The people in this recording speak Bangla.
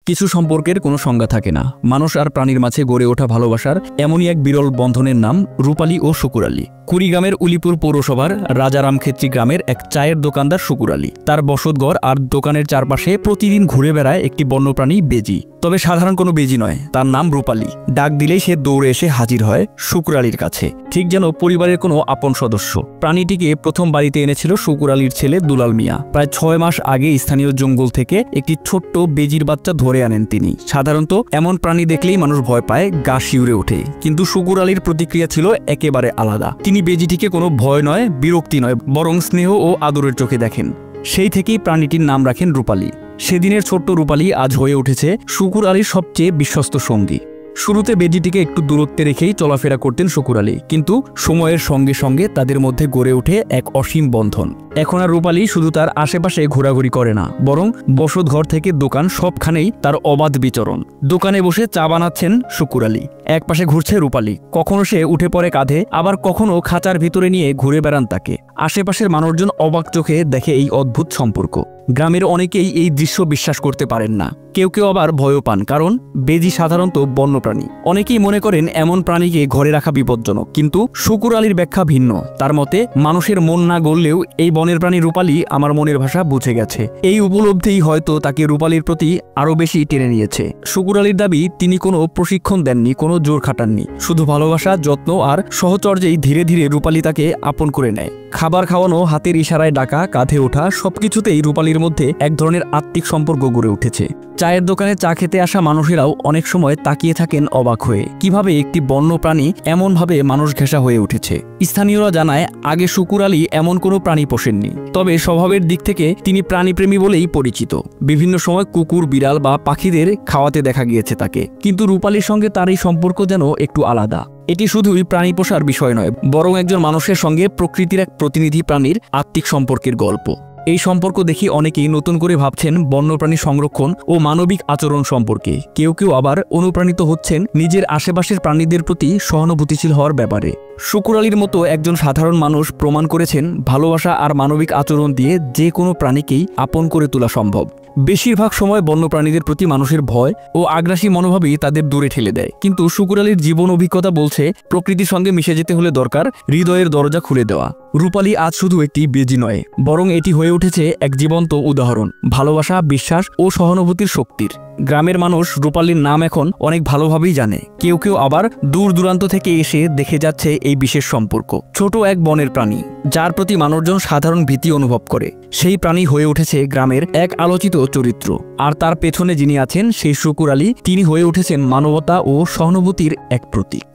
কিছু সম্পর্কের কোনো সংজ্ঞা থাকে না। মানুষ আর প্রাণীর মাঝে গড়ে ওঠা ভালোবাসার এমনই এক বিরল বন্ধনের নাম রূপালী ও শুকুর আলী। কুড়িগ্রামের উলিপুর পৌরসভার রাজারামক্ষেত্রী গ্রামের এক চায়ের দোকানদার শুকুর আলী। তার বসতঘর আর দোকানের চারপাশে প্রতিদিন ঘুরে বেড়ায় একটি বন্যপ্রাণী বেজি। তবে সাধারণ কোনো বেজি নয়, তার নাম রূপালী। ডাক দিলেই সে দৌড়ে এসে হাজির হয় শুকুর আলীর কাছে, ঠিক যেন পরিবারের কোনো আপন সদস্য। প্রাণীটিকে প্রথম বাড়িতে এনেছিল শুকুর আলীর ছেলে দুলাল মিয়া। প্রায় 6 মাস আগে স্থানীয় জঙ্গল থেকে একটি ছোট্ট বেজির বাচ্চা ধরে আনেন তিনি। সাধারণত এমন প্রাণী দেখলেই মানুষ ভয় পায়, গা শিউরে ওঠে, কিন্তু শুকুর আলীর প্রতিক্রিয়া ছিল একেবারে আলাদা। তিনি বেজিটিকে কোনো ভয় নয়, বিরক্তি নয়, বরং স্নেহ ও আদরের চোখে দেখেন। সেই থেকেই প্রাণীটির নাম রাখেন রূপালী। সেদিনের ছোট্ট রূপালী আজ হয়ে উঠেছে শুকুর আলীর সবচেয়ে বিশ্বস্ত সঙ্গী। শুরুতে বেজিটিকে একটু দূরত্বে রেখেই চলাফেরা করতেন শুকুর আলী, কিন্তু সময়ের সঙ্গে সঙ্গে তাদের মধ্যে গড়ে ওঠে এক অসীম বন্ধন। এখন আর রূপালী শুধু তার আশেপাশে ঘোরাঘুরি করে না, বরং বসতঘর থেকে দোকান সবখানেই তার অবাধ বিচরণ। দোকানে বসে চা বানাচ্ছেন শুকুর আলী, এক পাশে ঘুরছে রূপালী। কখনো সে উঠে পড়ে কাঁধে, আবার কখনো খাঁচার ভিতরে নিয়ে ঘুরে বেড়ান তাকে। আশেপাশের মানুষজন অবাক চোখে দেখে এই অদ্ভুত সম্পর্ক। গ্রামের অনেকেই এই দৃশ্য বিশ্বাস করতে পারেন না, কেউ কেউ আবার ভয়ও পান, কারণ বেজি সাধারণত বন্যপ্রাণী। অনেকেই মনে করেন এমন প্রাণীকে ঘরে রাখা বিপজ্জনক, কিন্তু শুকুর আলীর ব্যাখ্যা ভিন্ন। তার মতে, মানুষের মন না গড়লেও এই বনের প্রাণী রূপালী আমার মনের ভাষা বুঝে গেছে। এই উপলব্ধিই হয়তো তাকে রূপালীর প্রতি আরো বেশি টেনে নিয়েছে। শুকুর আলীর দাবি, তিনি কোনো প্রশিক্ষণ দেননি, কোনো জোর খাটাননি, শুধু ভালোবাসা, যত্ন আর সহচর্যেই ধীরে ধীরে রূপালী তাকে আপন করে নেয়। খাবার খাওয়ানো, হাতের ইশারায় ডাকা, কাঁধে ওঠা, সবকিছুতেই রূপালীর মধ্যে এক ধরনের আত্মিক সম্পর্ক গড়ে উঠেছে। চায়ের দোকানে চা খেতে আসা মানুষেরাও অনেক সময় তাকিয়ে থাকেন অবাক হয়ে, কিভাবে একটি বন্য প্রাণী এমনভাবে মানুষ ঘেঁষা হয়ে উঠেছে। স্থানীয়রা জানায়, আগে শুকুর আলী এমন কোনো প্রাণী পোষেননি, তবে স্বভাবের দিক থেকে তিনি প্রাণীপ্রেমী বলেই পরিচিত। বিভিন্ন সময় কুকুর, বিড়াল বা পাখিদের খাওয়াতে দেখা গিয়েছে তাকে, কিন্তু রূপালীর সঙ্গে তার এই সম্পর্ক যেন একটু আলাদা। এটি শুধুই প্রাণী পোষার বিষয় নয়, বরং একজন মানুষের সঙ্গে প্রকৃতির এক প্রতিনিধি প্রাণীর আত্মিক সম্পর্কের গল্প। এই সম্পর্ক দেখে অনেকেই নতুন করে ভাবছেন বন্যপ্রাণী সংরক্ষণ ও মানবিক আচরণ সম্পর্কে। কেউ কেউ আবার অনুপ্রাণিত হচ্ছেন নিজের আশেপাশের প্রাণীদের প্রতি সহানুভূতিশীল হওয়ার ব্যাপারে। শুকুর আলীর মতো একজন সাধারণ মানুষ প্রমাণ করেছেন, ভালোবাসা আর মানবিক আচরণ দিয়ে যে কোনো প্রাণীকেই আপন করে তোলা সম্ভব। বেশিরভাগ সময় বন্যপ্রাণীদের প্রতি মানুষের ভয় ও আগ্রাসী মনোভাবই তাদের দূরে ঠেলে দেয়, কিন্তু শুকুর আলীর জীবন অভিজ্ঞতা বলছে, প্রকৃতির সঙ্গে মিশে যেতে হলে দরকার হৃদয়ের দরজা খুলে দেওয়া। রূপালী আজ শুধু একটি বেজি নয়, বরং এটি হয়ে উঠেছে এক জীবন্ত উদাহরণ ভালোবাসা, বিশ্বাস ও সহানুভূতির শক্তির। গ্রামের মানুষ রূপালীর নাম এখন অনেক ভালোভাবেই জানে। কেউ কেউ আবার দূর দূরান্ত থেকে এসে দেখে যাচ্ছে এই বিশেষ সম্পর্ক। ছোট এক বনের প্রাণী, যার প্রতি মানুষজন সাধারণ ভীতি অনুভব করে, সেই প্রাণী হয়ে উঠেছে গ্রামের এক আলোচিত চরিত্র। আর তার পেছনে যিনি আছেন, সেই শুকুর আলী, তিনি হয়ে উঠেছেন মানবতা ও সহানুভূতির এক প্রতীক।